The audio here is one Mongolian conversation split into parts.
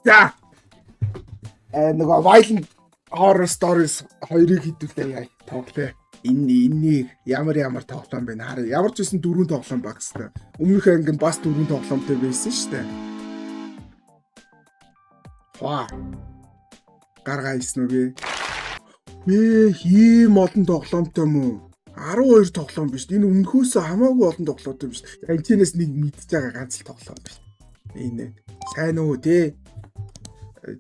За. Нөгөө Violent Horror Stories 2-ыг хэдүүлээ яа тоглоо. Энэ ямар тоглоом бэ? Хараа ямар ч байсан 4 тоглоом багс та. Өмнөх анги нь бас 4 тоглоомтой байсан шүү дээ. Ваа. Гаргаа ийсэн үгүй. Ийм олон тоглоомтой мүү? 12 тоглоом биш. Энэ өмнөхөөс хамаагүй олон тоглоомтой биш. Энтинээс нэг мэдчихэж байгаа ганц л тоглоом биш. Энэ сайн уу те?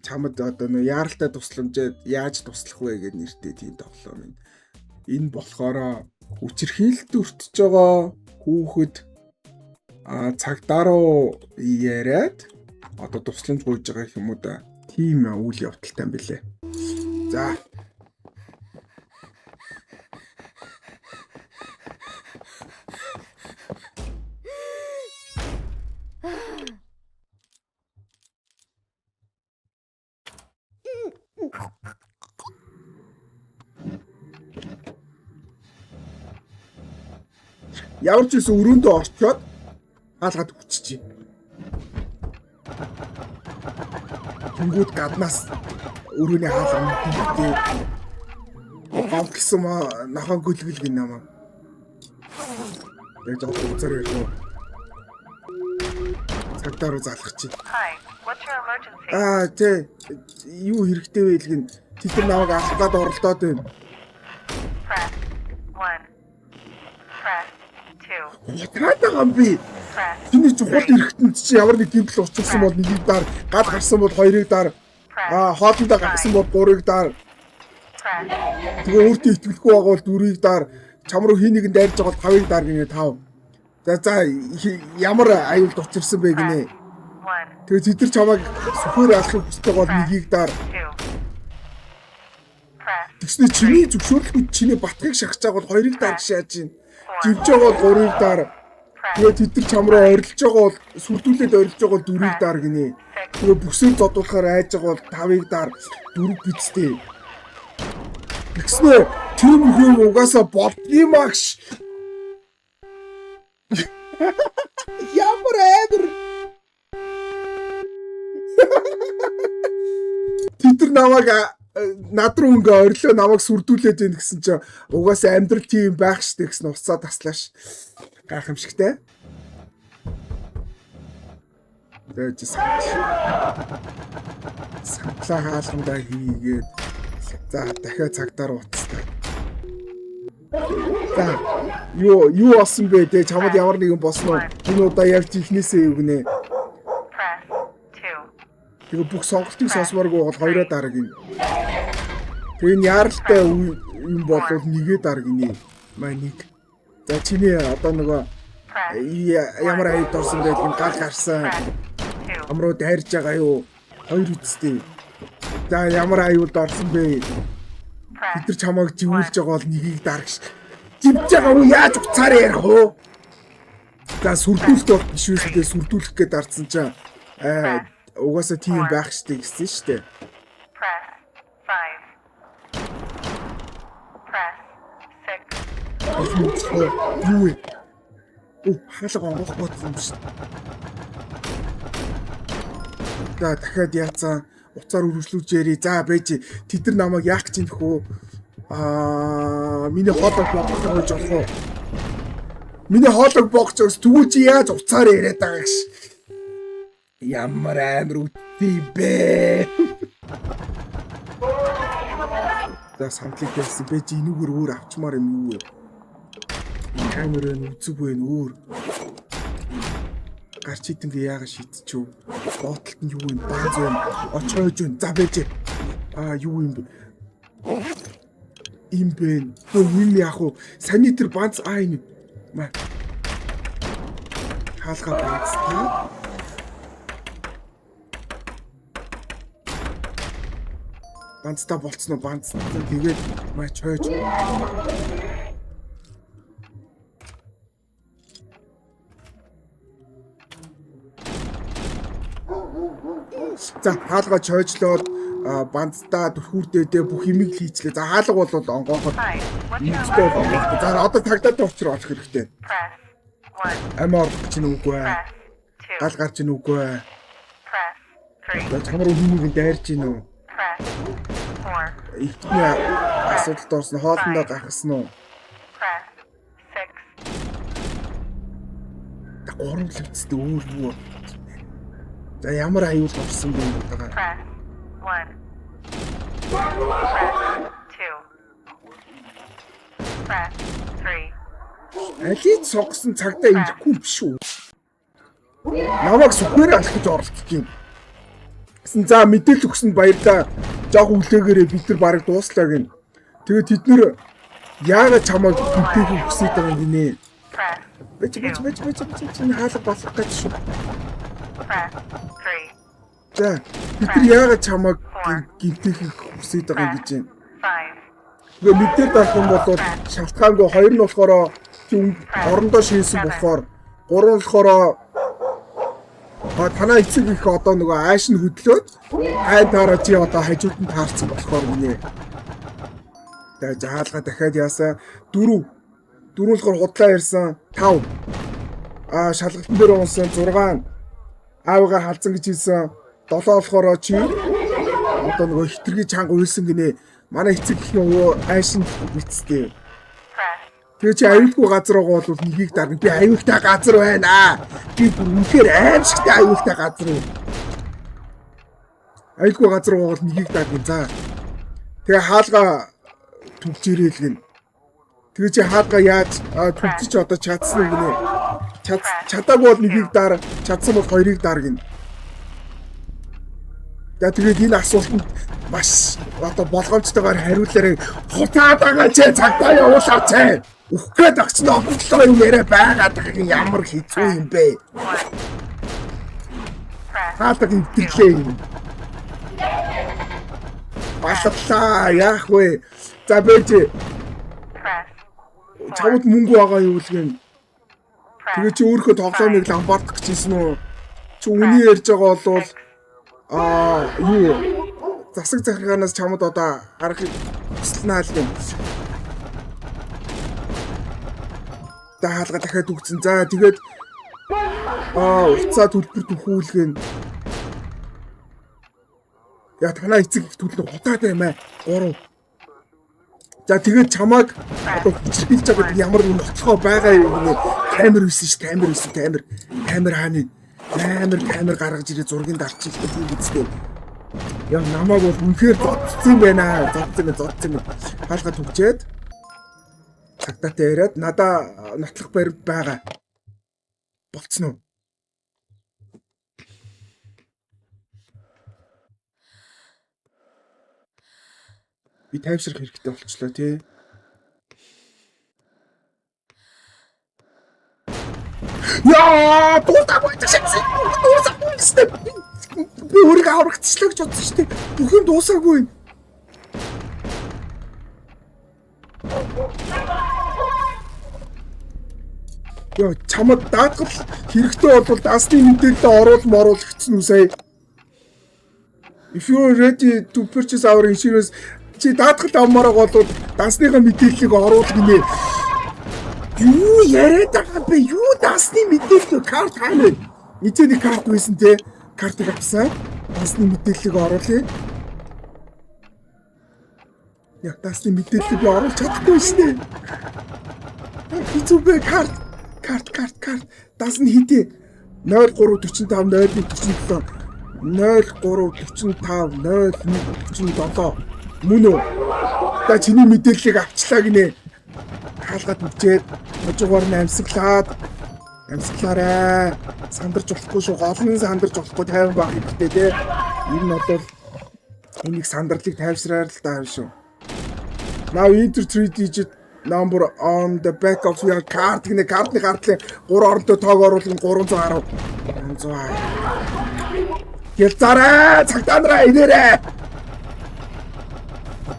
Чамд одоо нөө яаралтай тусламжид яаж туслах вэ гэж нэртэй тийм тоглоом юм. Энэ болохоор хүчирхийлэлд өртөж байгаа хүүхэд цагдаа руу яриад одоо тусламж гуйж байгаа юм уу да. Тийм үйл явдалтай юм бэлээ. За. Ямар ч гэсэн өрөөндөө орчоод хаалгаад хүччихье. Тэнгүүд гаднаас өрөөний хаалга мэдээ. Гавх гэсэн нахан гөлгөл гин намаа. Яг жоо үзэр яруу. Цагдаа руу залгах чи. What's your emergency? Тэ юу хэрэгтэй вэ гэн тэд намайг авах гээд оролдоод байна. Press 1. Press 2. Ятраатагаан би. Press. Чиний чухал эргэтэн чи ямар нэг гэмтэл учруулсан бол нэгийг даар, гад гарсан бол хоёрыг даар, хоолндоо гарсан бол гурыг даар. Press. Тэгээ өөртөө итгэлгүй байгаа бол дөрвийг даар, чам руу хий нэгэнд дайрж байгаа бол тавыг даар гинэ 5. За ямар аюулд учирсан бэ гинэ. 1. Тэгээ тэд нар чамайг сүхээр алахыг хүсэж байгаа бол нэгийг даар. 2. Press. Тэгснэ чиний зөвшөөрлөхгүй чиний батгыг шахаж байгаа бол хоёрыг даар гişээж чинь. Живж байгаа бол гурыг даар. Тэгээ тэд нар чам руу орилж байгаа бол сүрдүүлээд орилж байгаа бол дөрвийг даар гинэ. Тэгээ бүсээр зодуулахаар айж байгаа бол тавыг даар, дөрөв бицтэй. Тэгснэ тийм хүн угаасаа болдгийм агш. Ямар амир. Тэд нар намайг над руу ингээ орилоо намайг сүрдүүлээд байна гэсэн чинь угаасаа амьдрал тийм байх штэ гэсэн уцаа таслааш гайхамшигтай. Тэгээд сандлаа хаалгандаа хийгээд за дахиад цагдаа руу уцтай. За юу болсон бэ те чамд ямар нэгэн босноо энэ удаа яг ихнээсээ юу гинэ. Press 2. Тэгээ бүх сонголтыг сонсмооргүй бол хоёроо дараг юм. Тэгээ энэ яаралтай юм болвол нэгээ дараг юм. Маа нэг. За чиний одоо нөгөө ямар аяд орсон байдгийг гал гарсан. Амруу дайрж байгаа юу? Хоёр үсттэй. За ямар аюулд орсон бэ? Бид нар чамайг живүүлж байгаа бол нэгийг дарагш. Живж байгаа уу яаж уцаар ярих уу? За сүрдүүлэлт бол биш үстэй сүрдүүлэх гээд дарцсан чинь угаасаа тийм байх штэ гэсэн штэ. Press 5. Press 6. Юу вэ? Хаалга онгох бодсон юм штэ. За дахиад яацсан уцаар үргэлжлүүлж яри. За байж тэд нар намайг яах гэж нөх үү? Миний хоолойг богч болж болох уу? Миний хоолойг богч ус тэгвэл чи яаж уцаар яриад байгаа гэж. Ямар амир үгүй бэ? За сандлыг хэлсэн байж энүүгээр өөр авчмаар юм юу вэ? Камерын үзэг вэ өөр. Гарч идэнгээ яагаад шийдчихв? Боотолт нь юу юм? Бааз юм. Очоож юм. За байж. Юу юм бэ? Им бэ. Юм яах вэ? Санитар бааз энэ. Маа. Хаалга бааз та. Банцтай болцсон уу? Банц. Тэгээд маа чойж. За хаалга чойжлоод бандтаа төрхүүрдээ бүх имийг хийчлээ. За хаалга бол онгоохот. За одоо тагдаад уучраа олох хэрэгтэй. Амар орох чинь үгүй ээ. Гал гарч ийн үгүй ээ. 3. Чамруу хүмүүсийг дайрч гин үү? Press 4. Ихний асуудалд орсон хоолндоо гахсан уу? Press 6. Гурван лөвцтэй өөр юу? За ямар аюул орсон бэ гэдэг. Press 1. Press 2. Press 3. Алийг сонгосон цагтаа ирэхгүй биш үү? Намайг сүхээр алах гэж оролдож байна. Гэсэн за мэдээлэл өгсөнд баярлаа. Жог үлээгээрээ бид нар барыг дууслаа гин. Тэгээд тэд нэр яагаад чамайг мэдээлэл өгсөйд байгаа юм гинэ? Press Бич чинь хаалга болох гэж шүү. Press 3. За бид нар яагаад чамайг гинтэйг өгсөйд байгаа юм гэж байна? 5. Тэгээ мэдээлэл авах юм бол шалтгаангүй хоёр нь болохоор тийм орондоо шийсэн болохоор гурван болохоор танаа эцэг их одоо нөгөө ааш нь хөдлөөд айн таараа чи одоо хажууд нь таарсан болохоор гинэ. Тэгээ жаалга дахиад яасан 4 болохоор худлаа ярьсан 5 шалгалтын дээр унсан 6 аавыгаа халзан гэж хэлсэн 7 болохоор чи одоо нөгөө хитрхи чанга уйлсан гинэ. Манай эцэг ихийн өвөө ааш нь бицтэй. Тэгээ чи аюулгүй газар байгаа бол нэгийг дарна. Би аюултай газар байна. Би үнэхээр аимшигтай аюултай газар юм. Аюулгүй газар байгаа бол нэгийг дарна. За. Тэгээ хаалга түгж ирээл гин. Тэгээ чи хаалга яаж түгчиж одоо чадсан юм гинэ. Чадаагүй бол нэгийг дар, чадсан бол хоёрыг дар гин. За тэгээд энэ асуултанд маш одоо болгоомжтойгоор хариулаарай. Хуцаад байгаа чи цагтаа явуулаач. Үхгээд агч нь оглоо юм яриа байгаад байгаа ямар хэцүү юм бэ? Хаалт интэрлээ юм. Баслаа яах вэ? За бэж. Чамд мөнгө байгаа юу үлгэн? Тэгээ чи өөрөө тоглоомыг ламбард гэжсэн үү? Чи үний ярьж байгаа бол юу засаг захиргаанаас чамд одоо харахыг хүслэнаа л юм. За хаалга дахиад үгцэн. За тэгээд уцаа төлбөр төхүүлгэн. Я танаа эцэг их төлөв хутаад баймаа. 3. За тэгээд чамааг одоо хүчрхийлж байгаа ямар нэг ноцгой байгаа юм нэ. Камер үйсэн ш, камер хааны. Камер гаргаж ирээ зургийг дарчихлаа тийм үстэй. Яа намайг бол үнэхээр зодсон байна. Зодсон. Хаалга түгчээд цагтаатай яриад надаа нотлох барь байгаа. Болцсон уу? Би тайвшрах хэрэгтэй болчлоо тий. Яа, дуусаагүй чигсэн. Би өөрийгөө аврагцчлаа гэж бодсон шүү дээ. Бүхэн дуусаагүй. Яа, чамд даатгал хэрэгтэй бол дасны мэдээлэлд оруул гэсэн үү сая. If you are ready to purchase our insurance, чи даатгал авмаар бол дасныхаа мэдээллийг оруул гинэ. Юу яриад байгаа бэ? Юу дасны мэдээлэл карт хаана? Эцэний карт байсан те. Картыг авсан. Дасны мэдээллийг оруулъя. Яг дасны мэдээллийг оруулж чадахгүй шнэ. Хэцүү карт. Дас нь хийдэ. 0345 0147 0345 0147 мөн үү? Та чиний мэдээллийг авчлаа гинэ. Хаалгаад үчээд хожуугаар нь амсгалаарай. Сандарч болохгүй шүү. Гол нь сандарч болохгүй тайван баг хэрэгтэй те. Энэ нь бол энийг сандарлыг тайвшраар л даа шүү. Now enter 3 digit number on the back of your card. Гинэ картны гартлын 3 оронтой тоог оруулах 310. 300. Ялцаарай, цагтаанараа инээрээ.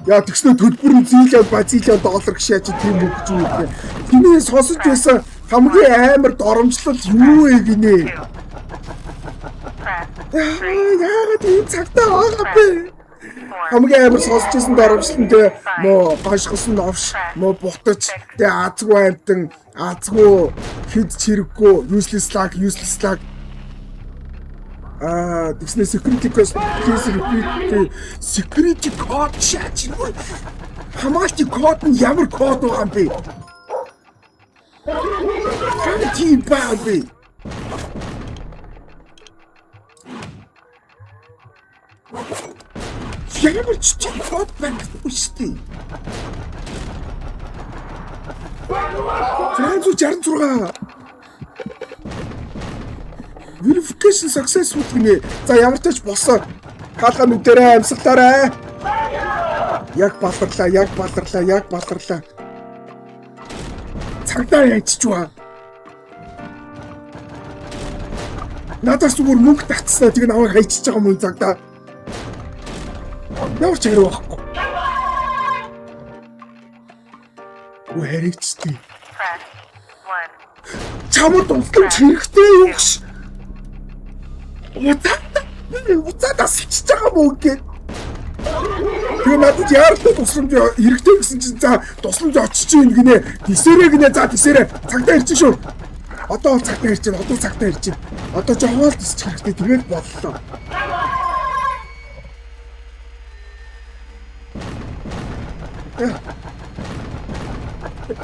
Яа тэгснэ төлбөр нь зилион доллар гişээ чи тийм өгч юу гэх. Тэний сонсож байсан хамгийн амар доромжлол юу вэ гинэ? Яагаад ийм цагтаа байгаа бэ? Хамгийн амар сонсож байсан доромжлол нь тэгээ муу гашгсан новш, муу бутаж, тэгээ азгүй амтан, азгүй хэд чирэггүй, useless lag. Тэгснэ security code security code шаач. Хамгаалалтын код нь ямар код байгаа юм бэ? Тийм баа бэ. Ямар ч тийм код байхгүй шүү дээ. 366. Verification successful гинэ. За ямар ч тач болсон. Хаалга нүдэрээ амьсгалаарай. Яг баларлаа. Цагдаа яйчж ба. Надаас зүгээр мөнгө татснаа тэг намайг хайчиж байгаа юм цагдаа. Ямар ч хэрэг байхгүй. Уу хэрэгчтэй. Press 1. Чамд тусламж хэрэгтэй юу гэж. Уцаадаас хичж байгаа мó гээд. Тэгээ надад яаралтай тусламж хэрэгтэй гэсэн чинь за тусламж очиж ийн гинэ. Тисэрэ гинэ за тисэрэ. Цагдаа ирж шүү. Одоо цагдаа ирж байна. Одоо жохоол тисч хэрэгтэй тэгээд боллоо.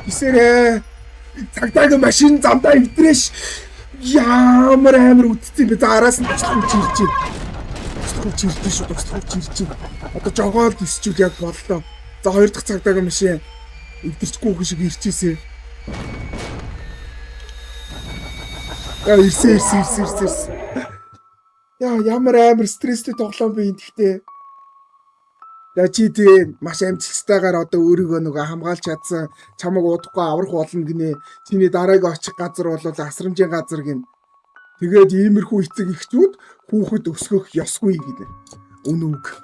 Тисэрэ. Цагдаагийн машин замдаа ивдрээш. Ямар амар үтцээ би за араас нь туслах ирж байна. Одоо жогоол дисчүүл яг боллоо. За хоёр дахь цагдаагийн машин ивдэрчгүй хүн шиг ирчихсэн. Яа ирсэн. Яа ямар амар стресстэй тоглоом бэ энэ гэхдээ. За чи тэгээ маш амжилттайгаар одоо өөрийгөө нөгөө хамгаалж чадсан, чамайг удахгүй аврах болно гинэ. Чиний дараагийн очих газар бол асрамжийн газар гин. Тэгээд иймэрхүү эцэг эхчүүд хүүхэд өсгөх ёсгүй гинэ. Үнүг.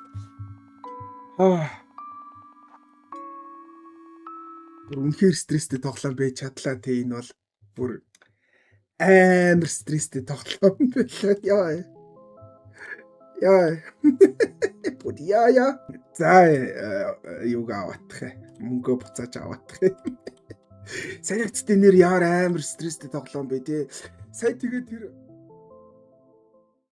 Үнэхээр стресстэй тоглоом байж чадлаа те энэ бол бүр амар стресстэй тоглоом байлаа. Яа. За юугаа аваадах. Мөнгө буцааж аваадах. Сая ч нэр яар амар стресстэй тоглоом бэ те. Сая тэгээд тэр